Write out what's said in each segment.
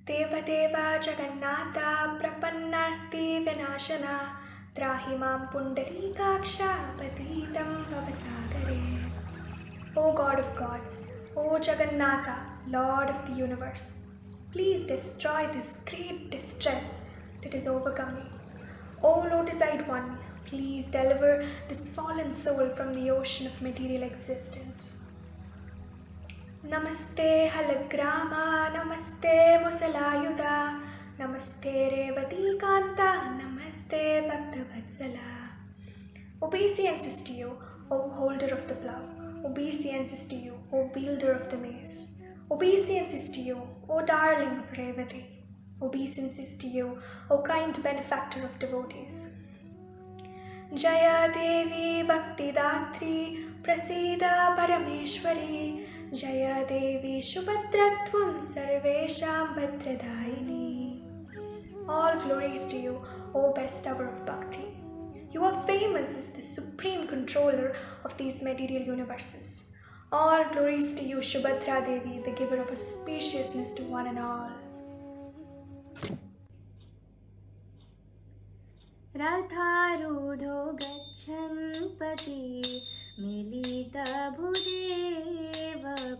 Devadeva Jagannatha Prapannarti Vinashana Trahi Mam Pundarikaksha Patitam Bhavasagare. O God of gods, O Jagannatha, Lord of the universe, please destroy this great distress that is overcome me. O Lotus-eyed One, please deliver this fallen soul from the ocean of material existence. Namaste Halagrama, Namaste Musalayuda, Namaste Revati Kanta, Namaste Bhaktavatsala. Obeisance to you, O holder of the plough. Obeisance to you, O wielder of the mace. Obeisance to you, O darling of Revati. Obeisance to you, O kind benefactor of devotees. Jaya Devi Bhakti Datri Prasida Parameshwari Jaya Devi Shubhadratvam Sarvesham Bhadradaini. All glories to you, O bestower of Bhakti. You are famous as the supreme controller of these material universes. All glories to you, Shubhadra Devi, the giver of auspiciousness to one and all. रथारूढो गच्छन् पति मिलितभुदेव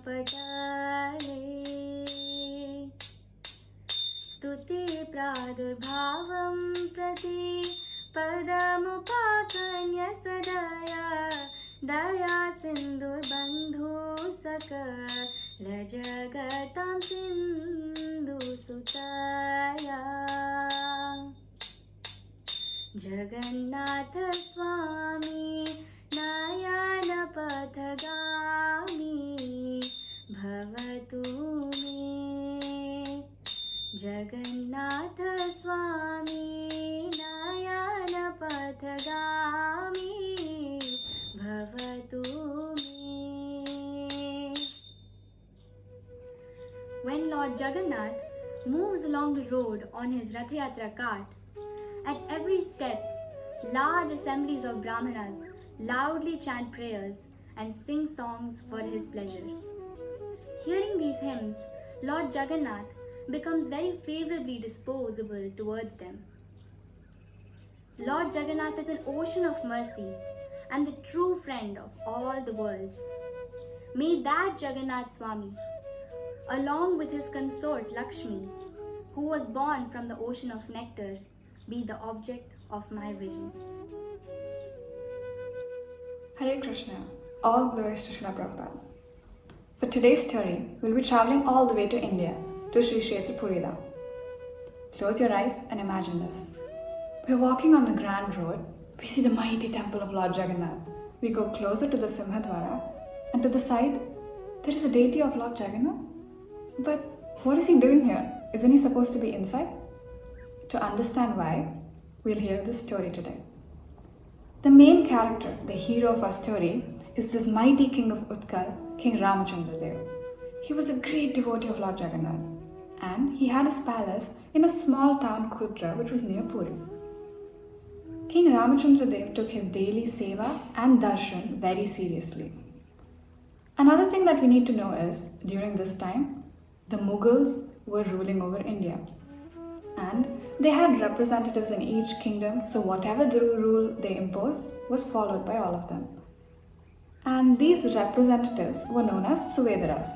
पटले स्तुति प्रादुर्भावं प्रति पदमुपाकर्ण्य सदया दया सिन्धुर्बन्धु सकल जगतां सिन्धुसुतया जगन्नाथ स्वामी नयन पथगामी भवतु मे जगन्नाथ स्वामी नयन पथगामी भवतु मे. When Lord Jagannath moves along the road on his Rath Yatra cart, at every step, large assemblies of Brahmanas loudly chant prayers and sing songs for his pleasure. Hearing these hymns, Lord Jagannath becomes very favorably disposable towards them. Lord Jagannath is an ocean of mercy and the true friend of all the worlds. May that Jagannath Swami, along with his consort Lakshmi, who was born from the ocean of nectar, be the object of my vision. Hare Krishna, all glories to Srila Prabhupada. For today's story, we'll be traveling all the way to India, to Sri Kshetra Puridam. Close your eyes and imagine this. We're walking on the grand road, we see the mighty temple of Lord Jagannath. We go closer to the Simhadwara, and to the side, there is a deity of Lord Jagannath. But what is he doing here? Isn't he supposed to be inside? To understand why, we'll hear this story today. The main character, the hero of our story, is this mighty king of Utkal, King Ramachandra Dev. He was a great devotee of Lord Jagannath, and he had his palace in a small town Kudra, which was near Puri. King Ramachandra Dev took his daily seva and darshan very seriously. Another thing that we need to know is, during this time, the Mughals were ruling over India. And they had representatives in each kingdom, so whatever the rule they imposed was followed by all of them. And these representatives were known as Suvedaras.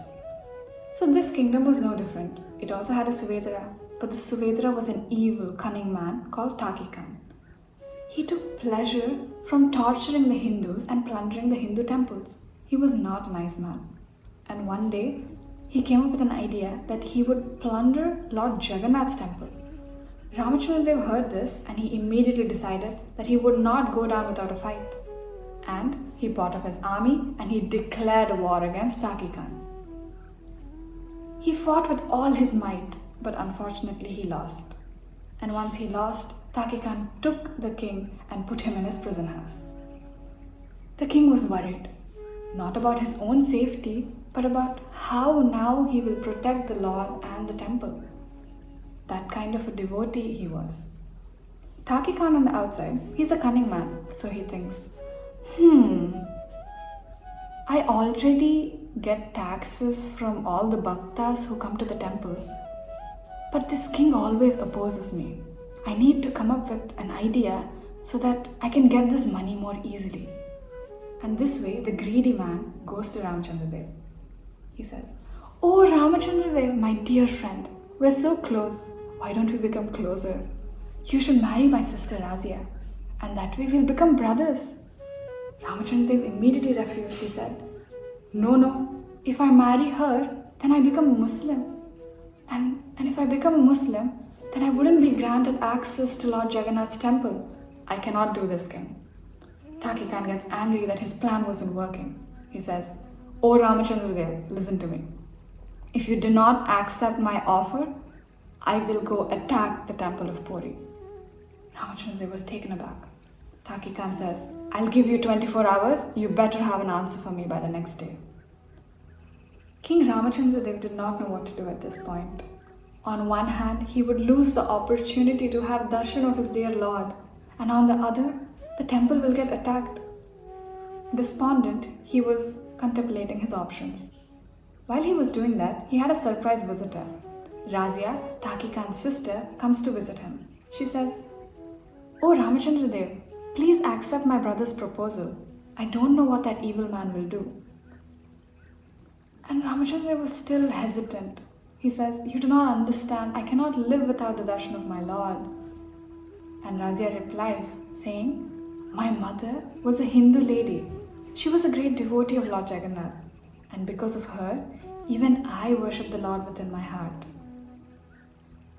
So this kingdom was no different. It also had a Suvedara, but the Suvedara was an evil, cunning man called Takikan. He took pleasure from torturing the Hindus and plundering the Hindu temples. He was not a nice man. And one day, he came up with an idea that he would plunder Lord Jagannath's temple. Ramachandra Dev heard this and he immediately decided that he would not go down without a fight. And he brought up his army and he declared a war against Takikan. He fought with all his might, but unfortunately he lost. And once he lost, Takikan took the king and put him in his prison house. The king was worried, not about his own safety, but about how now he will protect the Lord and the temple. That kind of a devotee he was. Takikan on the outside, he's a cunning man, so he thinks, I already get taxes from all the bhaktas who come to the temple. But this king always opposes me. I need to come up with an idea so that I can get this money more easily. And this way, the greedy man goes to Ramachandradev. He says, "Oh Ramachandradev, my dear friend, we're so close. Why don't we become closer? You should marry my sister Razia, and that way we'll become brothers." Ramachandradev immediately refused. He said, No, if I marry her, then I become a Muslim. And if I become a Muslim, then I wouldn't be granted access to Lord Jagannath's temple. I cannot do this, king. Taki Khan gets angry that his plan wasn't working. He says, "Oh Ramachandradev, listen to me. If you do not accept my offer, I will go attack the temple of Puri." Ramachandradev was taken aback. Taki Khan says, "I'll give you 24 hours. You better have an answer for me by the next day." King Ramachandradev did not know what to do at this point. On one hand, he would lose the opportunity to have darshan of his dear Lord, and on the other, the temple will get attacked. Despondent, he was contemplating his options. While he was doing that, he had a surprise visitor. Razia, Taki Khan's sister, comes to visit him. She says, "Oh Ramachandradev, please accept my brother's proposal. I don't know what that evil man will do." And Ramachandradev was still hesitant. He says, "You do not understand. I cannot live without the darshan of my Lord." And Razia replies, saying, "My mother was a Hindu lady. She was a great devotee of Lord Jagannath. And because of her, even I worship the Lord within my heart.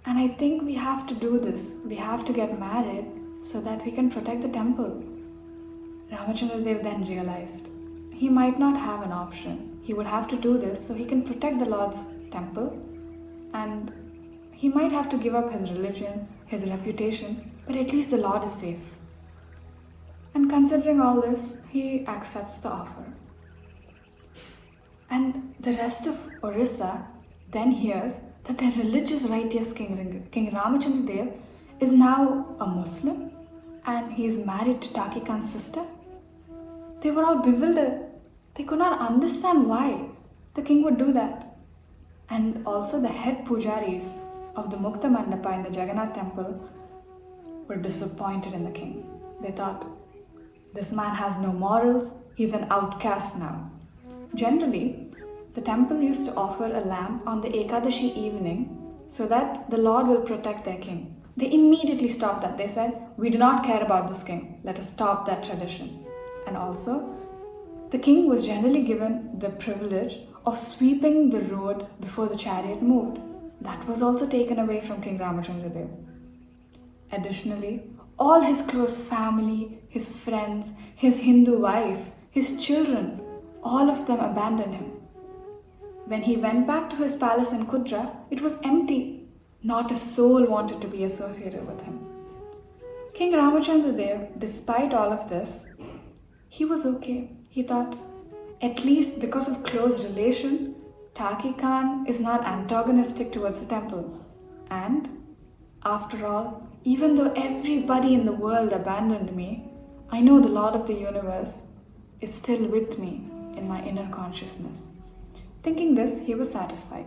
And I think we have to do this. We have to get married so that we can protect the temple." Ramachandradev then realized he might not have an option. He would have to do this so he can protect the Lord's temple, and he might have to give up his religion, his reputation, but at least the Lord is safe. And considering all this, he accepts the offer. And the rest of Orissa then hears that the religious righteous King Ramachandradev is now a Muslim and he is married to Taki Khan's sister. They were all bewildered. They could not understand why the king would do that. And also the head pujaris of the Mukta Mandapa in the Jagannath temple were disappointed in the king. They thought, this man has no morals, he's an outcast now. Generally, the temple used to offer a lamb on the Ekadashi evening so that the Lord will protect their king. They immediately stopped that. They said, we do not care about this king. Let us stop that tradition. And also, the king was generally given the privilege of sweeping the road before the chariot moved. That was also taken away from King Ramachandradev. Additionally, all his close family, his friends, his Hindu wife, his children, all of them abandoned him. When he went back to his palace in Kudra, it was empty. Not a soul wanted to be associated with him. King Ramachandradev, despite all of this, he was okay. He thought, at least because of close relation, Taki Khan is not antagonistic towards the temple. And, after all, even though everybody in the world abandoned me, I know the Lord of the universe is still with me in my inner consciousness. Thinking this, he was satisfied.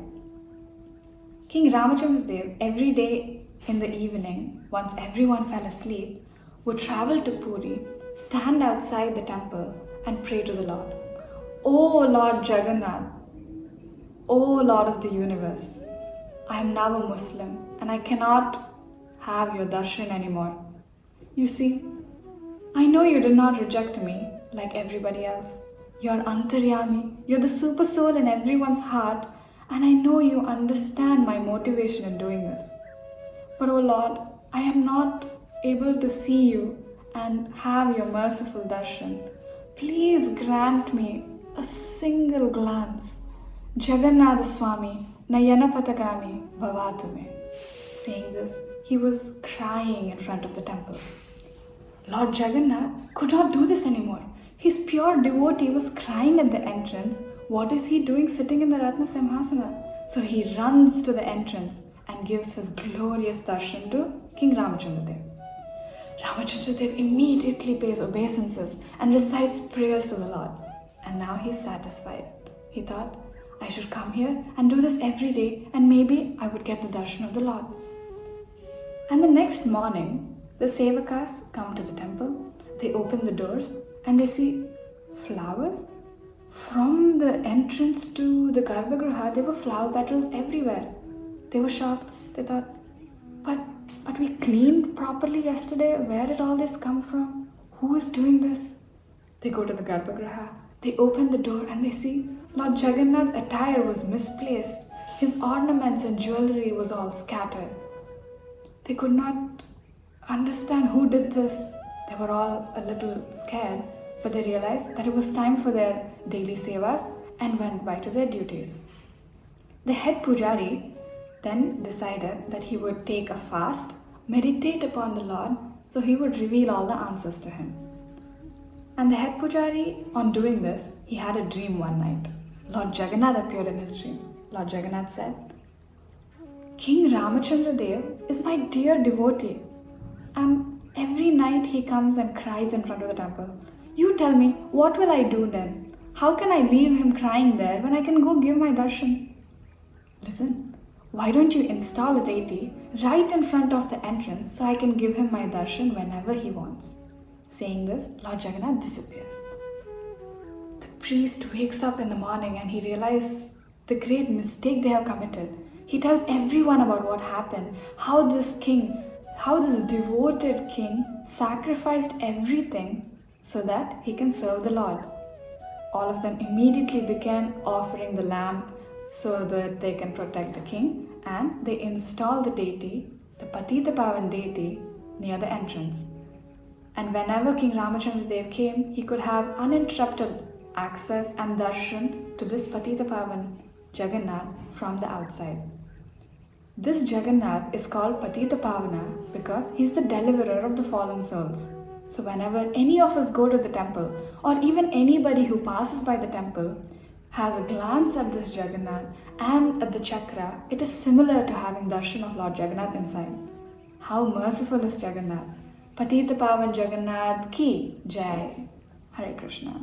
King Ramachandradev, every day in the evening, once everyone fell asleep, would travel to Puri, stand outside the temple and pray to the Lord. O Lord Jagannath, O Lord of the universe, I am now a Muslim and I cannot have your darshan anymore. You see, I know you did not reject me like everybody else. You're Antaryami, you're the super soul in everyone's heart, and I know you understand my motivation in doing this. But oh Lord, I am not able to see you and have your merciful darshan. Please grant me a single glance. Jagannathamrtam Nayanapatagami Bhavatume. Saying this, he was crying in front of the temple. Lord Jagannath could not do this anymore. His pure devotee was crying at the entrance. What is he doing sitting in the Ratna Simhasana? So he runs to the entrance and gives his glorious darshan to King Ramachandradev. Ramachandradev immediately pays obeisances and recites prayers to the Lord. And now he's satisfied. He thought, I should come here and do this every day, and maybe I would get the darshan of the Lord. And the next morning, the sevakas come to the temple, they open the doors, and they see flowers. From the entrance to the Garbhagriha, there were flower petals everywhere. They were shocked. They thought, but we cleaned properly yesterday. Where did all this come from? Who is doing this? They go to the Garbhagriha. They open the door and they see Lord Jagannath's attire was misplaced. His ornaments and jewelry was all scattered. They could not understand who did this. They were all a little scared, but they realized that it was time for their daily sevas and went by to their duties. The head pujari then decided that he would take a fast, meditate upon the Lord, so he would reveal all the answers to him. And the head pujari, on doing this, he had a dream one night. Lord Jagannath appeared in his dream. Lord Jagannath said, King Ramachandra Dev is my dear devotee, and every night he comes and cries in front of the temple. You tell me, what will I do then? How can I leave him crying there when I can go give my darshan? Listen, why don't you install a deity right in front of the entrance so I can give him my darshan whenever he wants? Saying this, Lord Jagannath disappears. The priest wakes up in the morning and he realizes the great mistake they have committed. He tells everyone about what happened, how this devoted king sacrificed everything so that he can serve the Lord. All of them immediately began offering the lamb so that they can protect the king, and they installed the deity, the Patita Pavan deity, near the entrance. And whenever King Ramachandra Dev came, he could have uninterrupted access and darshan to this Patita Pavan Jagannath from the outside. This Jagannath is called Patita Pavana because he's the deliverer of the fallen souls. So whenever any of us go to the temple, or even anybody who passes by the temple, has a glance at this Jagannath and at the chakra, it is similar to having darshan of Lord Jagannath inside. How merciful is Jagannath! Patita Pavan Jagannath ki Jai. Hare Krishna.